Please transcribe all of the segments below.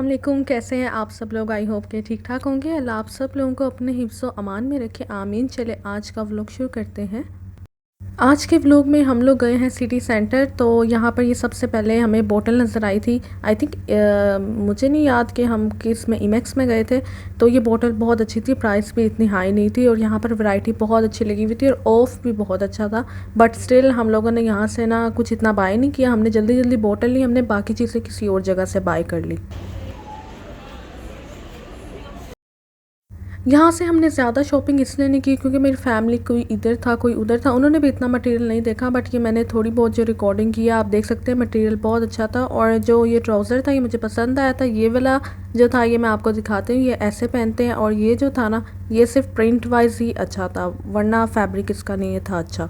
अस्सलाम वालेकुम। कैसे हैं आप सब लोग? आई होप के ठीक ठाक होंगे। अल्लाह आप सब लोगों को अपने हिफ्ज़ व अमान में रखे, आमीन। चले आज का व्लॉग शुरू करते हैं। आज के व्लॉग में हम लोग गए हैं सिटी सेंटर। तो यहाँ पर ये सबसे पहले हमें बोतल नज़र आई थी। आई थिंक मुझे नहीं याद कि हम किस में इमेक्स में गए थे। तो ये बोतल बहुत अच्छी थी, प्राइस भी इतनी हाई नहीं थी और यहाँ पर वैरायटी बहुत अच्छी लगी हुई थी और ऑफ भी बहुत अच्छा था। बट स्टिल हम लोगों ने यहाँ से ना कुछ इतना बाय नहीं किया। हमने जल्दी जल्दी बोतल ली, हमने बाकी चीज़ें किसी और जगह से बाय कर ली। यहाँ से हमने ज़्यादा शॉपिंग इसलिए नहीं की क्योंकि मेरी फैमिली कोई इधर था कोई उधर था, उन्होंने भी इतना मटेरियल नहीं देखा। बट ये मैंने थोड़ी बहुत जो रिकॉर्डिंग किया, आप देख सकते हैं मटेरियल बहुत अच्छा था। और जो ये ट्राउज़र था ये मुझे पसंद आया था। ये वाला जो था ये मैं आपको दिखाती हूँ, ये ऐसे पहनते हैं। और ये जो था ना ये सिर्फ प्रिंट वाइज ही अच्छा था, वरना फैब्रिक इसका नहीं था अच्छा।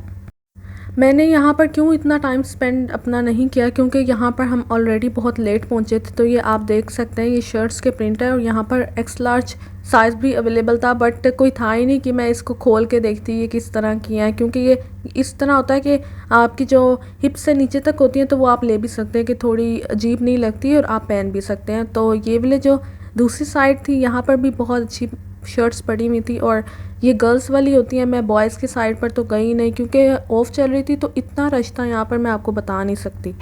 मैंने यहाँ पर क्यों इतना टाइम स्पेंड अपना नहीं किया, क्योंकि यहाँ पर हम ऑलरेडी बहुत लेट पहुँचे थे। तो ये आप देख सकते हैं ये शर्ट्स के प्रिंट है और यहाँ पर एक्स लार्ज साइज़ भी अवेलेबल था। बट कोई था ही नहीं कि मैं इसको खोल के देखती ये किस तरह की है, क्योंकि ये इस तरह होता है कि आपकी जो हिप से नीचे तक होती है तो वो आप ले भी सकते हैं कि थोड़ी अजीब नहीं लगती और आप पहन भी सकते हैं। तो ये वाले जो दूसरी साइड थी यहाँ पर भी बहुत अच्छी शर्ट्स पड़ी हुई थी। और ये गर्ल्स वाली होती हैं। मैं बॉयज़ की साइड पर तो गई नहीं क्योंकि ऑफ़ चल रही थी, तो इतना रश था यहाँ पर मैं आपको बता नहीं सकती।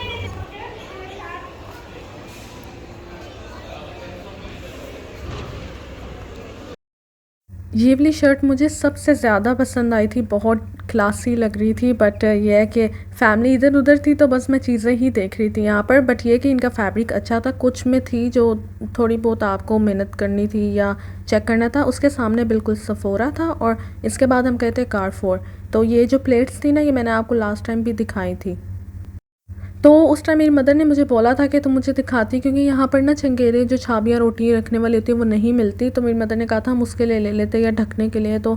ये वाली शर्ट मुझे सबसे ज़्यादा पसंद आई थी, बहुत क्लासी लग रही थी। बट ये है कि फैमिली इधर उधर थी तो बस मैं चीज़ें ही देख रही थी यहाँ पर। बट ये कि इनका फैब्रिक अच्छा था, कुछ में थी जो थोड़ी बहुत आपको मेहनत करनी थी या चेक करना था। उसके सामने बिल्कुल सफ़ोरा था और इसके बाद हम कहते हैं कारफोर। तो ये जो प्लेट्स थी ना ये मैंने आपको लास्ट टाइम भी दिखाई थी। तो उस टाइम मेरी मदर ने मुझे बोला था कि तुम मुझे दिखाती, क्योंकि यहाँ पर ना चंगेरे जो छाबियाँ रोटी रखने वाली होती है वो नहीं मिलती। तो मेरी मदर ने कहा था हम उसके लिए ले लेते या ढकने के लिए तो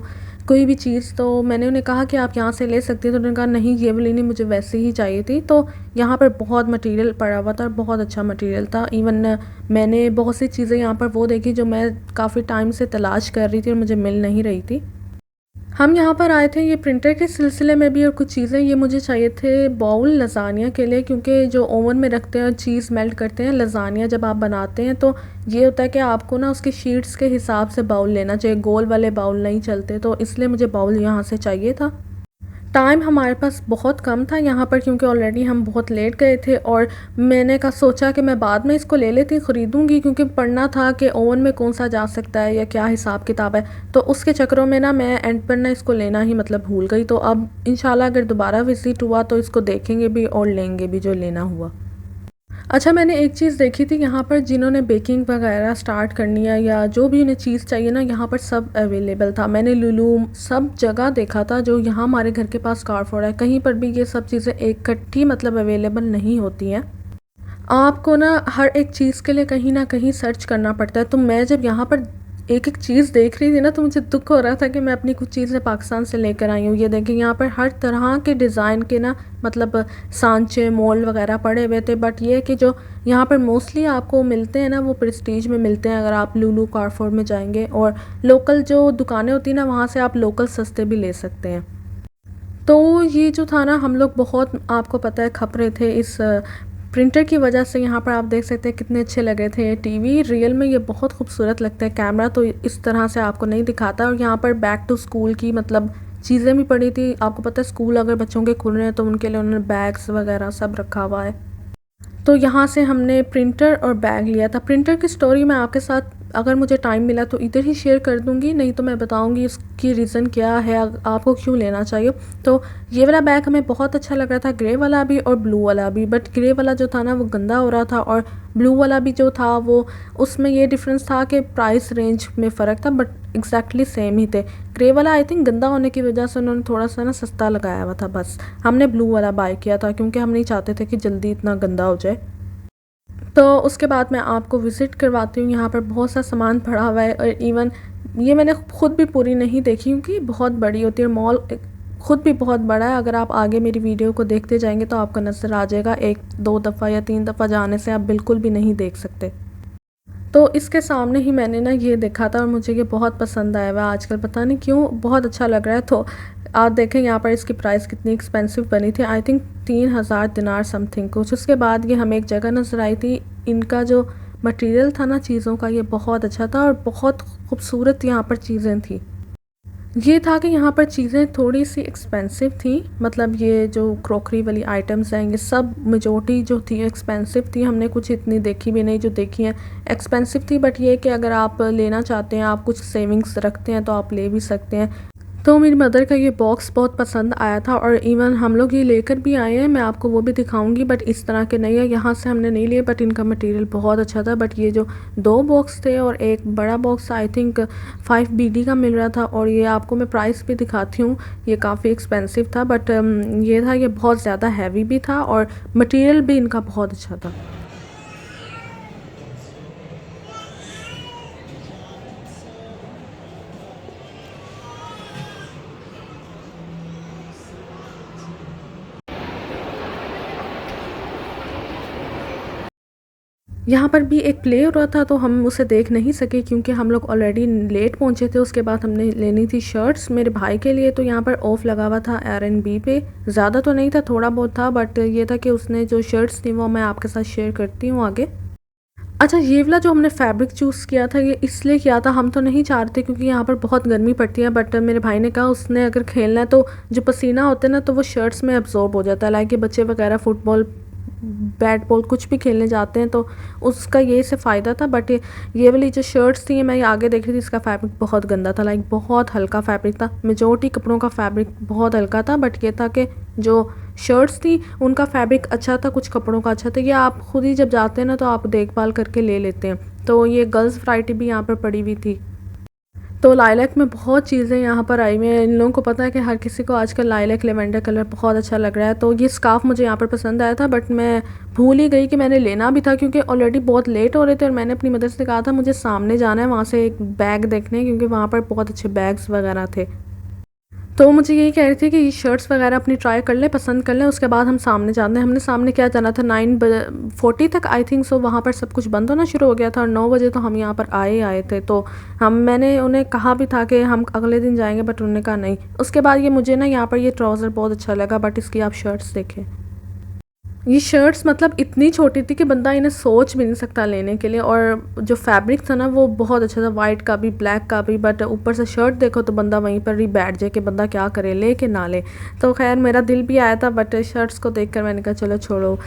कोई भी चीज़। तो मैंने उन्हें कहा कि आप यहाँ से ले सकती हैं। तो उन्होंने कहा नहीं ये वाली नहीं, मुझे वैसे ही चाहिए थी। तो यहाँ पर बहुत मटेरियल पड़ा हुआ था और बहुत अच्छा मटेरियल था। इवन मैंने बहुत सी चीज़ें यहाँ पर वो देखी जो मैं काफ़ी टाइम से तलाश कर रही थी और मुझे मिल नहीं रही थी। हम यहाँ पर आए थे ये प्रिंटर के सिलसिले में भी और कुछ चीज़ें ये मुझे चाहिए थे बाउल लज़ानिया के लिए, क्योंकि जो ओवन में रखते हैं चीज़ मेल्ट करते हैं लज़ानिया जब आप बनाते हैं तो ये होता है कि आपको ना उसके शीट्स के हिसाब से बाउल लेना चाहिए, गोल वाले बाउल नहीं चलते। तो इसलिए मुझे बाउल यहाँ से चाहिए था। टाइम हमारे पास बहुत कम था यहाँ पर क्योंकि ऑलरेडी हम बहुत लेट गए थे। और मैंने का सोचा कि मैं बाद में इसको ले लेती ख़रीदूँगी, क्योंकि पढ़ना था कि ओवन में कौन सा जा सकता है या क्या हिसाब किताब है। तो उसके चक्करों में ना मैं एंड पर ना इसको लेना ही मतलब भूल गई। तो अब इंशाल्लाह अगर दोबारा विज़िट हुआ तो इसको देखेंगे भी और लेंगे भी जो लेना हुआ। अच्छा, मैंने एक चीज़ देखी थी यहाँ पर, जिन्होंने बेकिंग वगैरह स्टार्ट करनी है या जो भी उन्हें चीज़ चाहिए ना यहाँ पर सब अवेलेबल था। मैंने लुलु सब जगह देखा था, जो यहाँ हमारे घर के पास कारफोर है कहीं पर भी ये सब चीज़ें इकट्ठी मतलब अवेलेबल नहीं होती हैं। आपको ना हर एक चीज़ के लिए कहीं ना कहीं सर्च करना पड़ता है। तो मैं जब यहाँ पर एक एक चीज़ देख रही थी ना तो मुझे दुख हो रहा था कि मैं अपनी कुछ चीज़ें पाकिस्तान से लेकर आई हूँ। ये देखें यहाँ पर हर तरह के डिज़ाइन के ना मतलब सांचे मोल्ड वगैरह पड़े हुए थे। बट ये कि जो यहाँ पर मोस्टली आपको मिलते हैं ना वो प्रेस्टीज में मिलते हैं अगर आप लुलु कारफोर में जाएंगे। और लोकल जो दुकानें होती हैं ना वहाँ से आप लोकल सस्ते भी ले सकते हैं। तो ये जो था ना हम लोग बहुत आपको पता है खप रहे थे इस प्रिंटर की वजह से। यहाँ पर आप देख सकते हैं कितने अच्छे लगे थे ये टीवी, रियल में ये बहुत खूबसूरत लगता है। कैमरा तो इस तरह से आपको नहीं दिखाता। और यहाँ पर बैक टू स्कूल की मतलब चीज़ें भी पड़ी थी। आपको पता है स्कूल अगर बच्चों के खुल रहे हैं तो उनके लिए उन्होंने बैग्स वगैरह सब रखा हुआ है। तो यहाँ से हमने प्रिंटर और बैग लिया था। प्रिंटर की स्टोरी मैं आपके साथ अगर मुझे टाइम मिला तो इधर ही शेयर कर दूँगी, नहीं तो मैं बताऊँगी इसकी रीज़न क्या है, आपको क्यों लेना चाहिए। तो ये वाला बैग हमें बहुत अच्छा लग रहा था, ग्रे वाला भी और ब्लू वाला भी। बट ग्रे वाला जो था ना वो गंदा हो रहा था और ब्लू वाला भी जो था वो उसमें ये डिफरेंस था कि प्राइस रेंज में फ़र्क था, बट एग्जैक्टली सेम ही थे। ग्रे वाला आई थिंक गंदा होने की वजह से उन्होंने थोड़ा सा ना सस्ता लगाया हुआ था। बस हमने ब्लू वाला बाय किया था क्योंकि हम नहीं चाहते थे कि जल्दी इतना गंदा हो जाए। तो उसके बाद मैं आपको विज़िट करवाती हूँ। यहाँ पर बहुत सा सामान पड़ा हुआ है और इवन ये मैंने ख़ुद भी पूरी नहीं देखी क्योंकि बहुत बड़ी होती है। मॉल ख़ुद भी बहुत बड़ा है। अगर आप आगे मेरी वीडियो को देखते जाएंगे तो आपको नज़र आ जाएगा, एक दो दफ़ा या तीन दफ़ा जाने से आप बिल्कुल भी नहीं देख सकते। तो इसके सामने ही मैंने ना ये देखा था और मुझे ये बहुत पसंद आया हुआ। आजकल पता नहीं क्यों बहुत अच्छा लग रहा है। तो आप देखें यहाँ पर इसकी प्राइस कितनी एक्सपेंसिव बनी थी, आई थिंक 3000 दिनार समथिंग कुछ। उसके बाद ये हमें एक जगह नज़र आई थी, इनका जो मटेरियल था ना चीज़ों का, ये बहुत अच्छा था और बहुत खूबसूरत यहाँ पर चीज़ें थी। ये था कि यहाँ पर चीज़ें थोड़ी सी एक्सपेंसिव थी, मतलब ये जो क्रॉकरी वाली आइटम्स हैं ये सब मेजॉरिटी जो थी एक्सपेंसिव थी। हमने कुछ इतनी देखी भी नहीं, जो देखी हैं एक्सपेंसिव थी। बट ये कि अगर आप लेना चाहते हैं, आप कुछ सेविंग्स रखते हैं तो आप ले भी सकते हैं। तो मेरी मदर का ये बॉक्स बहुत पसंद आया था और इवन हम लोग ये लेकर भी आए हैं, मैं आपको वो भी दिखाऊंगी। बट इस तरह के नहीं है, यहाँ से हमने नहीं लिए, बट इनका मटेरियल बहुत अच्छा था। बट ये जो 2 बॉक्स थे और एक बड़ा बॉक्स आई थिंक 5 BD का मिल रहा था, और ये आपको मैं प्राइस भी दिखाती हूँ। ये काफ़ी एक्सपेंसिव था, बट ये था, ये बहुत ज़्यादा हैवी भी था और मटेरियल भी इनका बहुत अच्छा था। यहाँ पर भी एक प्ले हो रहा था, तो हम उसे देख नहीं सके क्योंकि हम लोग ऑलरेडी लेट पहुँचे थे। उसके बाद हमने लेनी थी शर्ट्स मेरे भाई के लिए, तो यहाँ पर ऑफ़ लगा हुआ था R&B पे। ज़्यादा तो नहीं था, थोड़ा बहुत था, बट ये था कि उसने जो शर्ट्स थी वो मैं आपके साथ शेयर करती हूँ आगे। अच्छा, ये वाला जो हमने फैब्रिक चूज़ किया था, ये इसलिए किया था, हम तो नहीं चाह रहे थे क्योंकि यहाँ पर बहुत गर्मी पड़ती है। बट मेरे भाई ने कहा उसने अगर खेलना है तो जो पसीना होता है ना, तो वो शर्ट्स में एब्जॉर्ब हो जाता है। लाइक कि बच्चे वगैरह फुटबॉल, बैट बॉल कुछ भी खेलने जाते हैं तो उसका ये से फ़ायदा था। बट ये वाली जो शर्ट्स थी, मैं ये आगे देख रही थी, इसका फैब्रिक बहुत गंदा था। लाइक बहुत हल्का फैब्रिक था। मेजॉरिटी कपड़ों का फैब्रिक बहुत हल्का था, बट ये था कि जो शर्ट्स थी उनका फैब्रिक अच्छा था, कुछ कपड़ों का अच्छा था। ये आप खुद ही जब जाते हैं ना तो आप देखभाल करके ले लेते हैं। तो ये गर्ल्स वैरायटी भी यहाँ पर पड़ी हुई थी। तो लाइलैक में बहुत चीज़ें यहाँ पर आई हुई हैं। इन लोगों को पता है कि हर किसी को आजकल लाइलैक लेवेंडर कलर बहुत अच्छा लग रहा है। तो ये स्कार्फ़ मुझे यहाँ पर पसंद आया था, बट मैं भूल ही गई कि मैंने लेना भी था क्योंकि ऑलरेडी बहुत लेट हो रहे थे और मैंने अपनी मदर से कहा था मुझे सामने जाना है वहाँ से एक बैग देखने, क्योंकि वहाँ पर बहुत अच्छे बैग्स वगैरह थे। तो मुझे यही कह रही थी कि ये शर्ट्स वगैरह अपनी ट्राई कर लें, पसंद कर लें, उसके बाद हम सामने जाते हैं। हमने सामने क्या जाना था, 9:40 तक आई थिंक सो वहाँ पर सब कुछ बंद होना शुरू हो गया था और 9 बजे तो हम यहाँ पर आए थे। तो मैंने उन्हें कहा भी था कि हम अगले दिन जाएंगे, बट उन्होंने कहा नहीं। उसके बाद ये मुझे ना यहाँ पर ये ट्राउज़र बहुत अच्छा लगा, बट इसकी आप शर्ट्स देखें। ये शर्ट्स मतलब इतनी छोटी थी कि बंदा इन्हें सोच भी नहीं सकता लेने के लिए, और जो फैब्रिक था ना वो बहुत अच्छा था, वाइट का भी ब्लैक का भी। बट ऊपर से शर्ट देखो तो बंदा वहीं पर ही बैठ जाए कि बंदा क्या करे, ले कि ना ले। तो खैर मेरा दिल भी आया था, बट शर्ट्स को देखकर मैंने कहा चलो छोड़ो।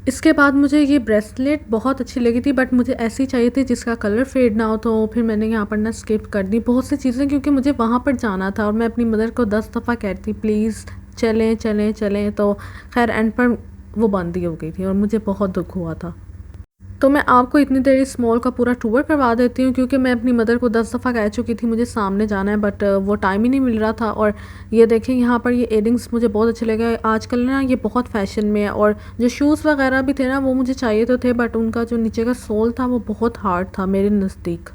इसके बाद मुझे ये ब्रेसलेट बहुत अच्छी लगी थी, बट मुझे ऐसी चाहिए थी जिसका कलर फेड ना हो, तो फिर मैंने यहाँ पर ना स्किप कर दी बहुत सी चीज़ें क्योंकि मुझे वहाँ पर जाना था और मैं अपनी मदर को 10 दफ़ा कहती थी प्लीज़ चलें चलें चलें। तो खैर एंड पर वो बंद ही हो गई थी और मुझे बहुत दुख हुआ था। तो मैं आपको इतनी देर इस मॉल का पूरा टूर करवा देती हूँ क्योंकि मैं अपनी मदर को 10 दफ़ा कह चुकी थी मुझे सामने जाना है, बट वो टाइम ही नहीं मिल रहा था। और ये देखें यहाँ पर ये इयरिंग्स मुझे बहुत अच्छे लगे, आजकल ना ये बहुत फ़ैशन में है। और जो शूज़ वगैरह भी थे ना वो मुझे चाहिए तो थे, बट उनका जो नीचे का सोल था वो बहुत हार्ड था मेरे नज़दीक।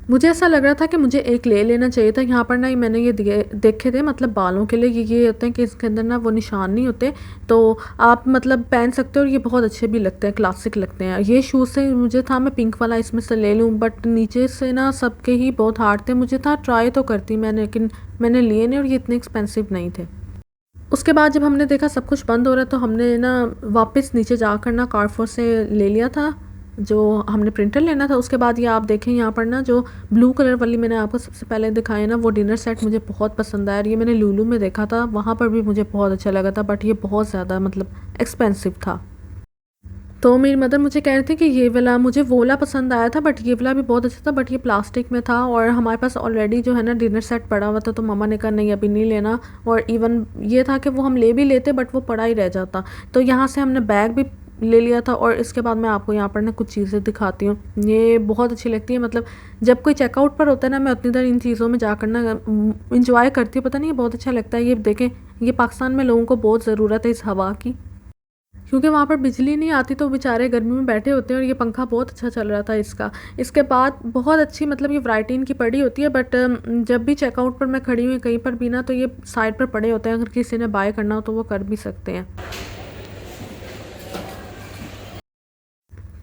मुझे ऐसा लग रहा था कि मुझे एक ले लेना चाहिए था। यहाँ पर ना मैंने ये देखे थे, मतलब बालों के लिए ये होते हैं कि इसके अंदर ना वो निशान नहीं होते, तो आप मतलब पहन सकते हो और ये बहुत अच्छे भी लगते हैं, क्लासिक लगते हैं। ये शूज़ से मुझे था मैं पिंक वाला इसमें से ले लूँ, बट नीचे से ना सबके ही बहुत हार्ड थे। मुझे था ट्राई तो करती मैंने, लेकिन मैंने लिए नहीं और ये इतने एक्सपेंसिव नहीं थे। उसके बाद जब हमने देखा सब कुछ बंद हो रहा है तो हमने ना वापस नीचे जाकर ना कारफोर से ले लिया था जो हमने प्रिंटर लेना था। उसके बाद ये आप देखें यहाँ पर ना जो ब्लू कलर वाली मैंने आपको सबसे पहले दिखाया ना वो डिनर सेट मुझे बहुत पसंद आया। और ये मैंने लूलू में देखा था, वहाँ पर भी मुझे बहुत अच्छा लगा था, बट ये बहुत ज़्यादा मतलब एक्सपेंसिव था। तो मेरी मदर मुझे कह रही थी कि ये वाला मुझे वो वाला पसंद आया था, बट ये वाला भी बहुत अच्छा था, बट ये प्लास्टिक में था और हमारे पास ऑलरेडी जो है ना डिनर सेट पड़ा हुआ था। तो मम्मा ने कहा नहीं अभी नहीं लेना, और इवन ये था कि वो हम ले भी लेते बट वो पड़ा ही रह जाता। तो यहाँ से हमने बैग भी ले लिया था। और इसके बाद मैं आपको यहाँ पर ना कुछ चीज़ें दिखाती हूँ, ये बहुत अच्छी लगती है। मतलब जब कोई चेकआउट पर होता है ना मैं उतनी देर इन चीज़ों में जाकर ना इंजॉय करती हूँ, पता नहीं ये बहुत अच्छा लगता है। ये देखें, ये पाकिस्तान में लोगों को बहुत ज़रूरत है इस हवा की, क्योंकि वहाँ पर बिजली नहीं आती तो बेचारे गर्मी में बैठे होते हैं और ये पंखा बहुत अच्छा चल रहा था इसका। इसके बाद बहुत अच्छी मतलब ये वैरायटी इनकी पड़ी होती है, बट जब भी चेकआउट पर मैं खड़ी हुई कहीं पर भी ना तो ये साइड पर पड़े होते हैं, अगर किसी ने बाय करना हो तो वो कर भी सकते हैं।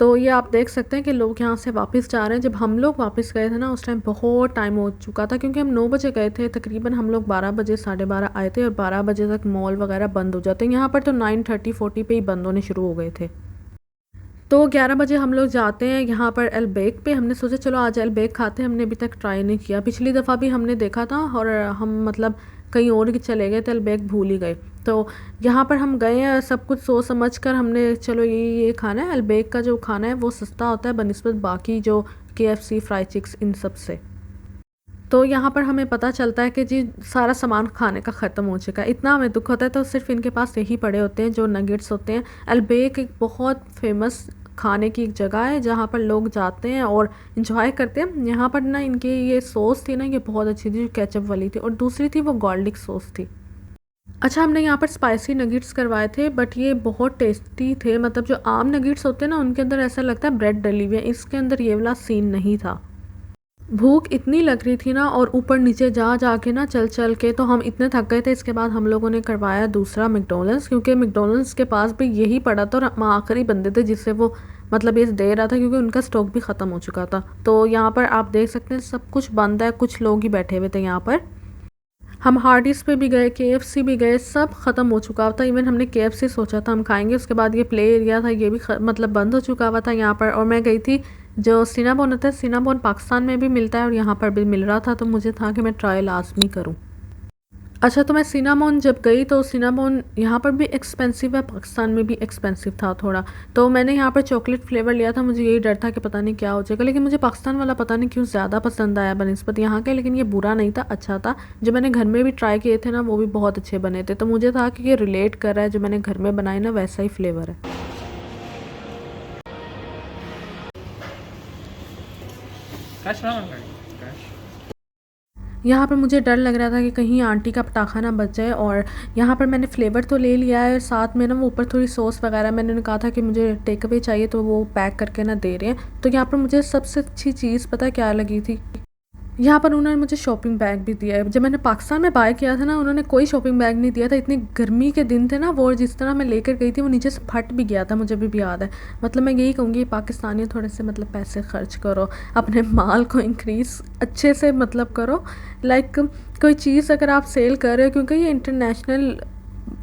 तो ये आप देख सकते हैं कि लोग यहाँ से वापस जा रहे हैं। जब हम लोग वापस गए थे ना उस टाइम बहुत टाइम हो चुका था, क्योंकि हम 9 बजे गए थे, तकरीबन हम लोग 12 बजे 12:30 आए थे और 12 बजे तक मॉल वगैरह बंद हो जाते हैं। यहाँ पर तो 9:30 40 पे ही बंद होने शुरू हो गए थे। तो 11 बजे हम लोग जाते हैं यहाँ पर अलबेक पे। हमने सोचा चलो आज अलबेक खाते हैं, हमने अभी तक ट्राई नहीं किया। पिछली दफ़ा भी हमने देखा था और हम मतलब कहीं और ही चले गए थे, अलबेक भूल ही गए। तो यहाँ पर हम गए हैं सब कुछ सोच समझ कर, हमने चलो ये खाना है। अलबेक का जो खाना है वो सस्ता होता है बनिस्बत बाकी जो KFC फ्राई चिक्स इन सब से। तो यहाँ पर हमें पता चलता है कि जी सारा सामान खाने का ख़त्म हो चुका है। इतना हमें दुख होता है, तो सिर्फ इनके पास यही पड़े होते हैं जो नगेट्स होते हैं। अलबेक एक बहुत फेमस खाने की एक जगह है जहाँ पर लोग जाते हैं और इंजॉय करते हैं। यहाँ पर ना इनकी ये सॉस थी ना, ये बहुत अच्छी थी, जो केचप वाली थी, और दूसरी थी वो गार्लिक सॉस थी। अच्छा, हमने यहाँ पर स्पाइसी नगेट्स करवाए थे, बट ये बहुत टेस्टी थे। मतलब जो आम नगेट्स होते हैं ना उनके अंदर ऐसा लगता है ब्रेड डली हुई है, इसके अंदर ये वाला सीन नहीं था। भूख इतनी लग रही थी ना, और ऊपर नीचे जा जा के ना चल चल के तो हम इतने थक गए थे। इसके बाद हम लोगों ने करवाया दूसरा मैकडॉनल्ड्स, क्योंकि मैकडॉनल्ड्स के पास भी यही पड़ा था और हम आखिरी बंदे थे जिससे वो मतलब ये दे रहा था, क्योंकि उनका स्टॉक भी ख़त्म हो चुका था। तो यहाँ पर आप देख सकते हैं सब कुछ बंद है, कुछ लोग ही बैठे हुए थे यहाँ पर। हम हार्डीज़ पे भी गए, KFC भी गए, सब ख़त्म हो चुका था। इवन हमने KFC सोचा था हम खाएंगे, उसके बाद ये प्ले एरिया था ये भी मतलब बंद हो चुका हुआ था यहाँ पर। और मैं गई थी जो सिनामोन होता है, सिनामोन पाकिस्तान में भी मिलता है और यहाँ पर भी मिल रहा था, तो मुझे था कि मैं ट्राई लाजमी करूँ। अच्छा, तो मैं सिनामोन जब गई तो सिनामोन यहाँ पर भी एक्सपेंसिव है, पाकिस्तान में भी एक्सपेंसिव था थोड़ा। तो मैंने यहाँ पर चॉकलेट फ्लेवर लिया था, मुझे यही डर था कि पता नहीं क्या हो जाएगा, लेकिन मुझे पाकिस्तान वाला पता नहीं क्यों ज़्यादा पसंद आया बनिस्बत यहाँ के। लेकिन ये बुरा नहीं था, अच्छा था। जो मैंने घर में भी ट्राई किए थे ना वो भी बहुत अच्छे बने थे, तो मुझे था कि ये रिलेट कर रहा है, जो मैंने घर में बनाए ना वैसा ही फ्लेवर है। यहाँ पर मुझे डर लग रहा था कि कहीं आंटी का पटाखा ना बच जाए। और यहाँ पर मैंने फ्लेवर तो ले लिया है, साथ में ना वो ऊपर थोड़ी सॉस वगैरह, मैंने उन्हें कहा था कि मुझे टेक अवे चाहिए, तो वो पैक करके ना दे रहे हैं। तो यहाँ पर मुझे सबसे अच्छी चीज़ पता है क्या लगी थी, यहाँ पर उन्होंने मुझे शॉपिंग बैग भी दिया है। जब मैंने पाकिस्तान में बाय किया था ना उन्होंने कोई शॉपिंग बैग नहीं दिया था। इतनी गर्मी के दिन थे ना वो, और जिस तरह मैं लेकर गई थी वो नीचे से फट भी गया था, मुझे भी याद है। मतलब मैं यही कहूँगी पाकिस्तानी थोड़े से मतलब पैसे खर्च करो, अपने माल को इंक्रीज़ अच्छे से मतलब करो। लाइक कोई चीज़ अगर आप सेल कर रहे हो, क्योंकि ये इंटरनेशनल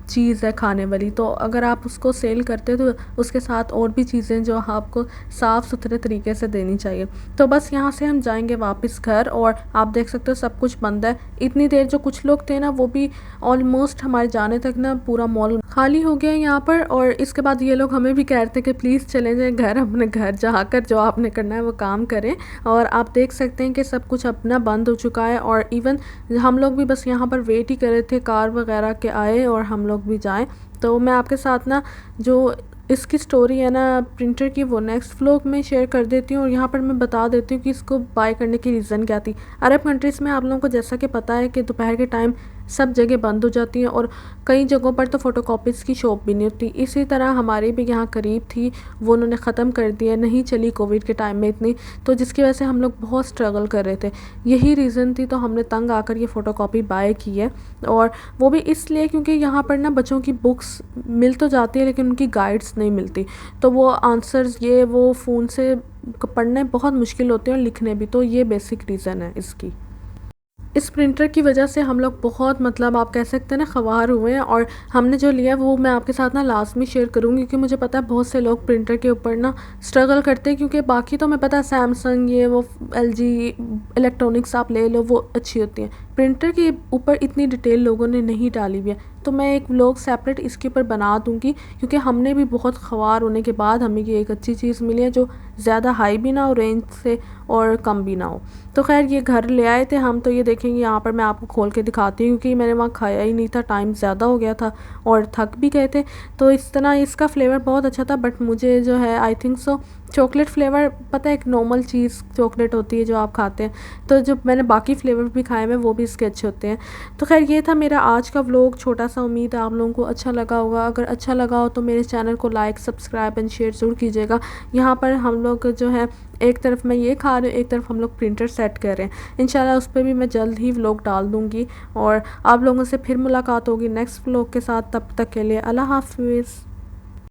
चीज़ है खाने वाली, तो अगर आप उसको सेल करते हो तो उसके साथ और भी चीज़ें जो आपको साफ़ सुथरे तरीके से देनी चाहिए। तो बस यहाँ से हम जाएंगे वापस घर, और आप देख सकते हो सब कुछ बंद है। इतनी देर जो कुछ लोग थे ना वो भी ऑलमोस्ट हमारे जाने तक ना पूरा मॉल खाली हो गया यहाँ पर। और इसके बाद ये लोग हमें भी कह रहे थे कि प्लीज़ चले जाएँ घर, अपने घर जाकर जो आपने करना है वो काम करें। और आप देख सकते हैं कि सब कुछ अपना बंद हो चुका है, और इवन हम लोग भी बस यहाँ पर वेट ही कर रहे थे कार वगैरह के आए और हम लोग भी जाएं। तो मैं आपके साथ ना जो इसकी स्टोरी है ना प्रिंटर की वो नेक्स्ट व्लॉग में शेयर कर देती हूँ। और यहाँ पर मैं बता देती हूँ कि इसको बाय करने की रीज़न क्या थी। अरब कंट्रीज़ में आप लोगों को जैसा कि पता है कि दोपहर के टाइम सब जगह बंद हो जाती हैं, और कई जगहों पर तो फ़ोटोकॉपीज़ की शॉप भी नहीं होती। इसी तरह हमारी भी यहाँ करीब थी, वो उन्होंने ख़त्म कर दिया, नहीं चली कोविड के टाइम में इतनी, तो जिसकी वजह से हम लोग बहुत स्ट्रगल कर रहे थे। यही रीज़न थी, तो हमने तंग आकर ये फ़ोटोकॉपी बाय की है। और वो भी इसलिए क्योंकि यहाँ पर ना बच्चों की बुक्स मिल तो जाती है लेकिन उनकी गाइड्स नहीं मिलती, तो वो आंसर्स ये वो फ़ोन से पढ़ने बहुत मुश्किल होते हैं और लिखने भी, तो ये बेसिक रीज़न है इसकी। इस प्रिंटर की वजह से हम लोग बहुत मतलब आप कह सकते हैं ना ख़वार हुए हैं। और हमने जो लिया वो मैं आपके साथ ना लाजमी शेयर करूँगी, क्योंकि मुझे पता है बहुत से लोग प्रिंटर के ऊपर ना स्ट्रगल करते हैं। क्योंकि बाकी तो मैं पता है सैमसंग ये वो LG इलेक्ट्रॉनिक्स आप ले लो वो अच्छी होती हैं, प्रिंटर के ऊपर इतनी डिटेल लोगों ने नहीं डाली हुई है। तो मैं एक व्लॉग सेपरेट इसके ऊपर बना दूँगी, क्योंकि हमने भी बहुत ख़वार होने के बाद हमें ये एक अच्छी चीज़ मिली है जो ज़्यादा हाई भी ना हो रेंज से और कम भी ना हो। तो खैर ये घर ले आए थे हम, तो ये देखेंगे यहाँ पर मैं आपको खोल के दिखाती हूँ, क्योंकि मैंने वहाँ खाया ही नहीं था, टाइम ज़्यादा हो गया था और थक भी गए थे। तो इस तरह इसका फ्लेवर बहुत अच्छा था, बट मुझे जो है I think so chocolate flavour पता है, एक नॉर्मल चीज़ चॉकलेट होती है जो आप खाते हैं, तो जो मैंने बाकी फ्लेवर भी खाए हुए वो भी इसके अच्छे होते हैं। तो खैर ये था मेरा आज का व्लॉग छोटा सा, उम्मीद है आप लोगों को अच्छा लगा होगा। अगर अच्छा लगा हो तो मेरे चैनल को लाइक सब्सक्राइब एंड शेयर ज़रूर कीजिएगा। यहाँ पर हम लोग जो है एक तरफ मैं ये खा रही हूँ, एक तरफ हम लोग प्रिंटर सेट कर रहे हैं। इंशाल्लाह उस पर भी मैं जल्द ही व्लॉग डाल दूँगी, और आप लोगों से फिर मुलाकात होगी नेक्स्ट व्लॉग के साथ। तब तक के लिए अल्लाह हाफिज़।